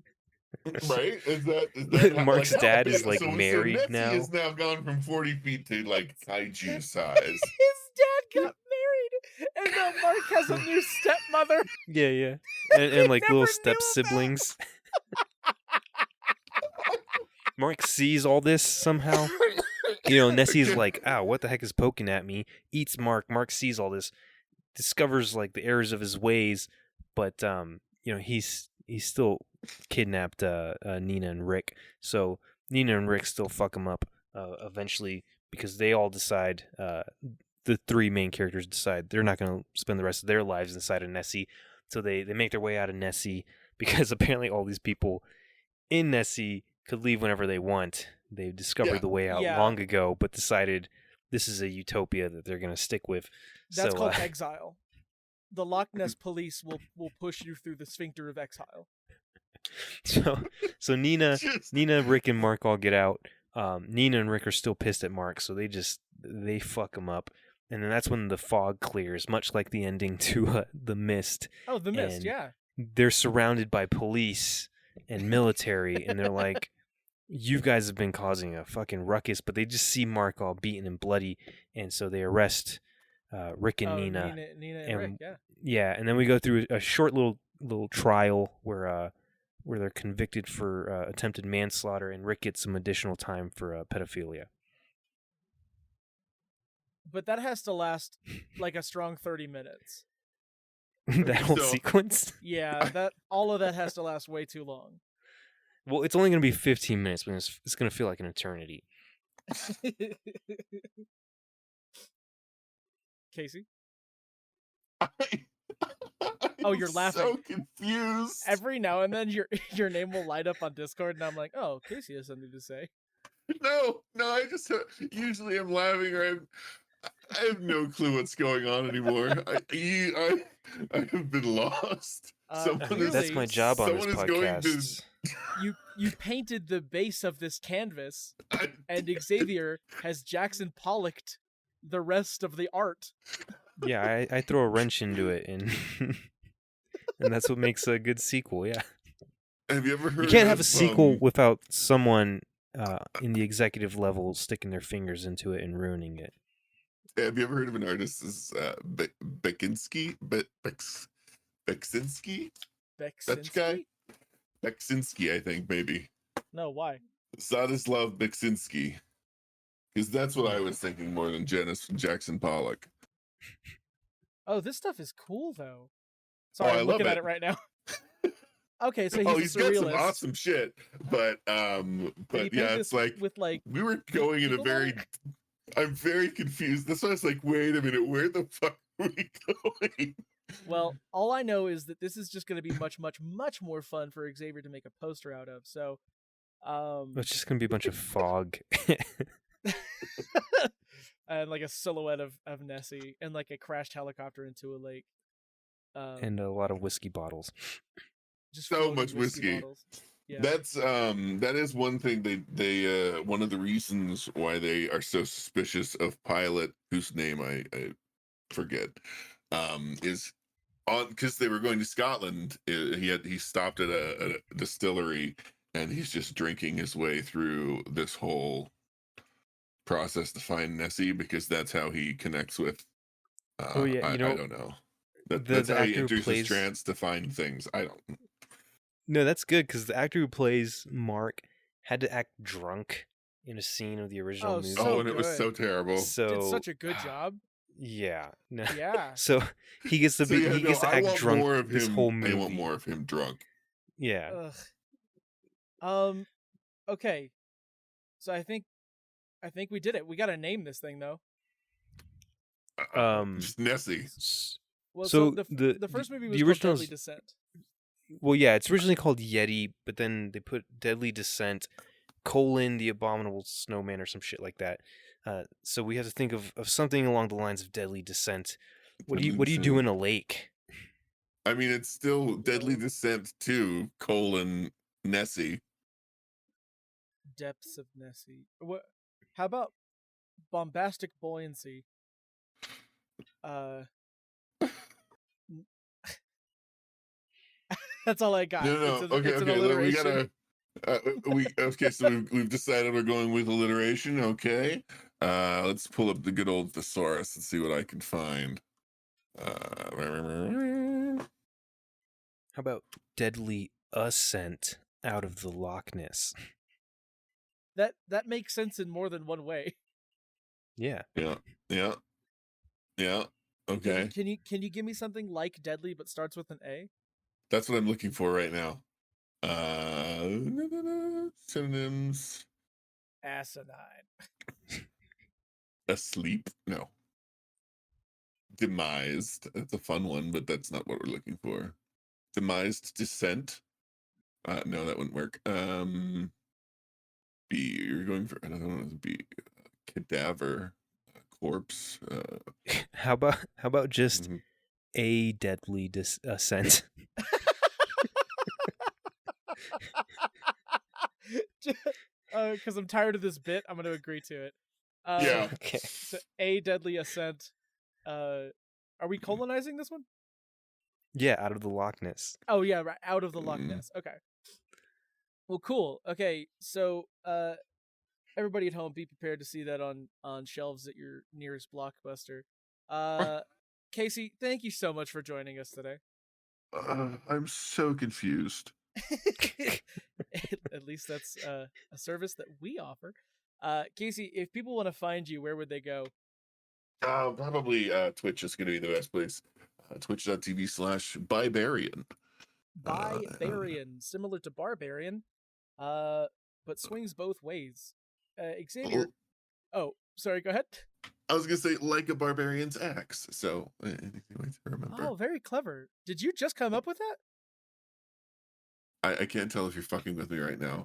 right? Is that Mark's dad is like married so now? Is now gone from 40 feet to like kaiju size. His dad got married, and now Mark has a new stepmother. Yeah, and like little step siblings. Mark sees all this somehow. Nessie's like, "Ow, what the heck is poking at me?" Eats Mark. Mark sees all this, discovers like the errors of his ways, but he's still kidnapped Nina and Rick. So Nina and Rick still fuck him up eventually, because they all decide, the three main characters decide they're not going to spend the rest of their lives inside of Nessie. So they make their way out of Nessie, because apparently all these people in Nessie could leave whenever they want. They've discovered the way out long ago, but decided this is a utopia that they're going to stick with. That's called exile. The Loch Ness police will push you through the sphincter of exile. So Nina, Rick, and Mark all get out. Nina and Rick are still pissed at Mark, so they fuck him up. And then that's when the fog clears, much like the ending to The Mist. Oh, The Mist, and yeah. They're surrounded by police and military, and they're like, you guys have been causing a fucking ruckus, but they just see Mark all beaten and bloody, and so they arrest Rick and Nina. Nina and Rick, yeah. Yeah, and then we go through a short little trial where they're convicted for attempted manslaughter, and Rick gets some additional time for pedophilia. But that has to last like a strong 30 minutes. That whole sequence? Yeah, all of that has to last way too long. Well, it's only going to be 15 minutes, but it's going to feel like an eternity. Casey? Oh, you're laughing. So confused. Every now and then your name will light up on Discord, and I'm like, oh, Casey has something to say. No, I just usually I'm laughing or I have no clue what's going on anymore. I have been lost. That's my job on this podcast. You painted the base of this canvas, and Xavier has Jackson Pollocked the rest of the art. Yeah, I throw a wrench into it, and and that's what makes a good sequel. Yeah. Have you ever heard? You can't have a sequel without someone in the executive level sticking their fingers into it and ruining it. Have you ever heard of an artist as Beksinski? Beksinski? That guy? Beksinski, I think, maybe. No, why? Zadislav Beksinski. Because that's what I was thinking more than Jackson Pollock. Oh, this stuff is cool, though. Sorry, I'm looking at it right now. Okay, so he's got some awesome shit, but yeah, it's like with like we were going in a very. I'm very confused. That's why I was like, wait a minute, where the fuck are we going? Well, all I know is that this is just going to be much, much, much more fun for Xavier to make a poster out of. So, it's just going to be a bunch of fog. And like a silhouette of Nessie and like a crashed helicopter into a lake. And a lot of whiskey bottles. Just so much whiskey. Yeah. That is one thing they one of the reasons why they are so suspicious of Pilot, whose name I forget, is because they were going to Scotland. He stopped at a distillery and he's just drinking his way through this whole process to find Nessie because that's how he connects with. I don't know. That's how he enters his trance to find things. I don't. No, that's good because the actor who plays Mark had to act drunk in a scene of the original movie. And it was so terrible. Did such a good job. Yeah. No. Yeah. So he gets to gets to act drunk more of this him, whole movie. I want more of him drunk. Yeah. Okay. So I think we did it. We got to name this thing though. Just Nessie. Well, so the first movie was the original Deadly Descent. Well, yeah, it's originally called Yeti, but then they put Deadly Descent, the Abominable Snowman or some shit like that. So we have to think of something along the lines of Deadly Descent. What do you do in a lake? I mean, it's still Deadly Descent 2, Nessie. Depths of Nessie. What? How about Bombastic Buoyancy? That's all I got. No. Okay. We gotta. So we've decided we're going with alliteration. Okay. Let's pull up the good old thesaurus and see what I can find. How about Deadly Ascent out of the Loch Ness? That makes sense in more than one way. Yeah. Okay. Can you give me something like Deadly but starts with an A? That's what I'm looking for right now. Synonyms. Asinine. Asleep? No. Demised. That's a fun one, but that's not what we're looking for. Demised descent. No, that wouldn't work. You're going for another one. Would be cadaver, corpse. How about just a Deadly Ascent? Because I'm tired of this bit, I'm going to agree to it. Yeah. Okay. So a deadly ascent. Are we colonizing this one? Yeah, out of the Loch Ness. Oh yeah, right. Out of the Loch Ness. Okay. Well, cool. Okay, so everybody at home, be prepared to see that on shelves at your nearest Blockbuster. Casey, thank you so much for joining us today. I'm so confused. At least that's a service that we offer. Casey, if people want to find you, where would they go? Probably Twitch is going to be the best place. Twitch.tv/Bibarian. Bibarian, similar to Barbarian, but swings both ways. Xavier. Oh, sorry, go ahead. I was going to say, like a barbarian's axe. So, anything to remember. Oh, very clever. Did you just come up with that? I can't tell if you're fucking with me right now.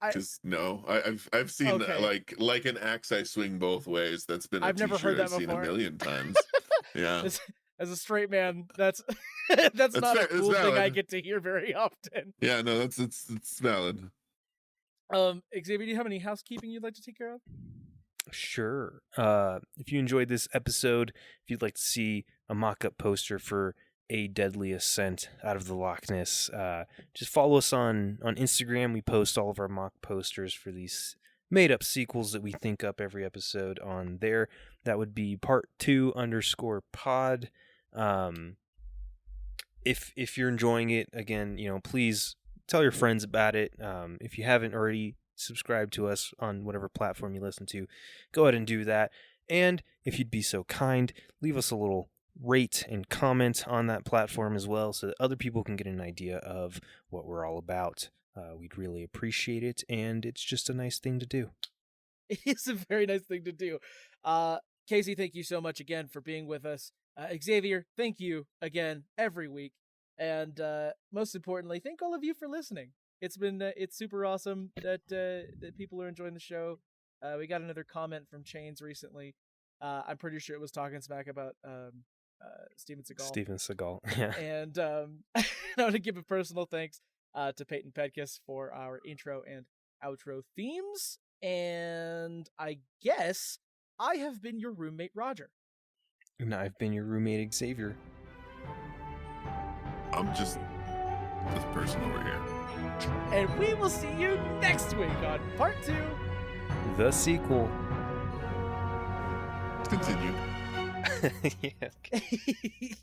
Because no, I've seen Okay. like an axe I swing both ways. That's been a I've never heard t-shirt that I've seen a before. million times. Yeah. As a straight man, that's not fair. a cool It's thing I valid. get to hear very often. Yeah, no, it's valid. Xavier, do you have any housekeeping you'd like to take care of? Sure. If you enjoyed this episode, if you'd like to see a mock-up poster for A Deadly Ascent out of the Loch Ness, just follow us on Instagram. We post all of our mock posters for these made-up sequels that we think up every episode on there. That would be part2_pod. If you're enjoying it, again, please tell your friends about it. If you haven't already subscribed to us on whatever platform you listen to, go ahead and do that. And if you'd be so kind, leave us a little rate and comment on that platform as well, so that other people can get an idea of what we're all about. We'd really appreciate it, and it's just a nice thing to do. It is a very nice thing to do. Casey, thank you so much again for being with us. Xavier, thank you again every week. And most importantly, thank all of you for listening. It's been it's super awesome that people are enjoying the show. We got another comment from Chains recently. I'm pretty sure it was talking smack about Steven Seagal. Yeah. And I want to give a personal thanks to Peyton Pedkis for our intro and outro themes. And I guess I have been your roommate, Roger. And I've been your roommate, Xavier. I'm just this person over here. And we will see you next week on part 2. The sequel. Continue. Yeah. Okay.